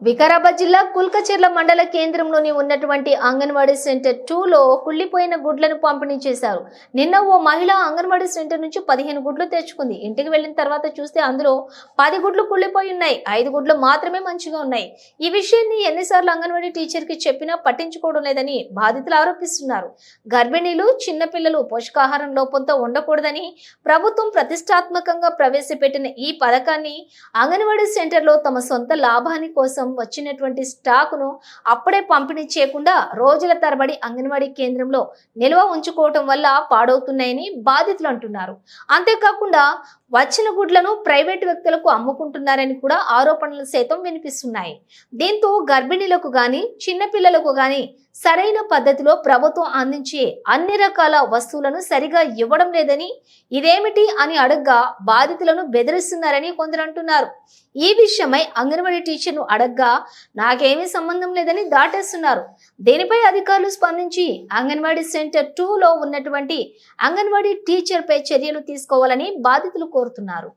వికారాబాద్ జిల్లా కుల్కచెర్ల మండల కేంద్రంలోని ఉన్నటువంటి అంగన్వాడీ సెంటర్ 2లో కుళ్ళిపోయిన గుడ్లను పంపిణీ చేశారు. నిన్న ఓ మహిళ అంగన్వాడీ సెంటర్ నుంచి 15 గుడ్లు తెచ్చుకుంది. ఇంటికి వెళ్లిన తర్వాత చూస్తే అందులో 10 గుడ్లు కుళ్ళిపోయి ఉన్నాయి. 5 గుడ్లు మాత్రమే మంచిగా ఉన్నాయి. ఈ విషయాన్ని ఎన్నిసార్లు అంగన్వాడీ టీచర్ కి చెప్పినా పట్టించుకోవడం లేదని బాధితులు ఆరోపిస్తున్నారు. గర్భిణీలు, చిన్నపిల్లలు పోషకాహారం లోపంతో ఉండకూడదని ప్రభుత్వం ప్రతిష్టాత్మకంగా ప్రవేశపెట్టిన ఈ పథకాన్ని అంగన్వాడీ సెంటర్లో తమ సొంత లాభాని కోసం వచ్చినటువంటి స్టాకును అప్పుడే పంపిణీ చేయకుండా రోజుల తరబడి అంగన్వాడీ కేంద్రంలో నిల్వ ఉంచుకోవటం వల్ల పాడవుతున్నాయని బాధితులు అంటున్నారు. అంతేకాకుండా వచ్చిన గుడ్లను ప్రైవేటు వ్యక్తులకు అమ్ముకుంటున్నారని కూడా ఆరోపణలు సైతం వినిపిస్తున్నాయి. దీంతో గర్భిణీలకు గాని చిన్నపిల్లలకు గాని సరైన పద్ధతిలో ప్రభుత్వం అందించే అన్ని రకాల వస్తువులను సరిగా ఇవ్వడం లేదని, ఇదేమిటి అని అడగ్గా బాధితులను బెదిరిస్తున్నారని కొందరు అంటున్నారు. ఈ విషయమై అంగన్వాడీ టీచర్ను అడగ్గా నాకేమీ సంబంధం లేదని దాటేస్తున్నారు. దీనిపై అధికారులు స్పందించి అంగన్వాడీ సెంటర్ 2లో ఉన్నటువంటి అంగన్వాడీ టీచర్ పై చర్యలు తీసుకోవాలని బాధితులు కోరుతున్నారు.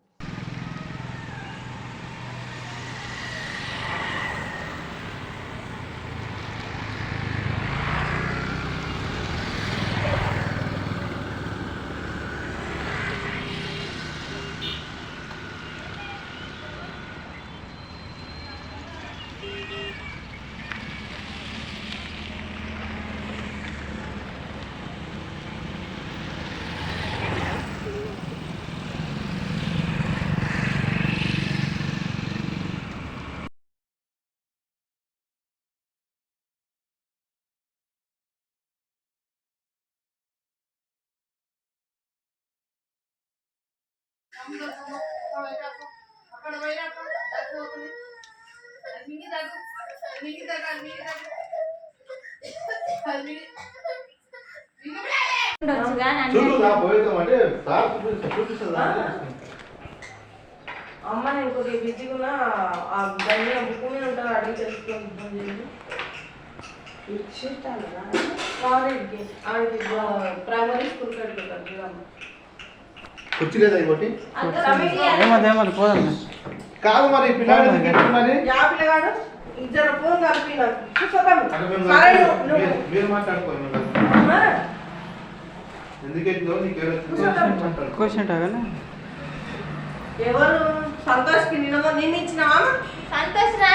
అమ్మ నేను కొద్దిగా బిజీగా దాన్ని బుక్ మీద ఉంటాను, అడిగి తెలుసుకుంటాను. ప్రైమరీ స్కూల్ కట్టుకుంటాను. కుర్చీ లేదా ఇంకోటి కాదు మరి పిల్లగాడు ఇద్దరు ఫోన్ కలిపి మీరు మాట్లాడుకోండి. ఎందుకంటే ఎవరు సంతోష్కి నిన్న ఇచ్చినావా? సంతోష్ రా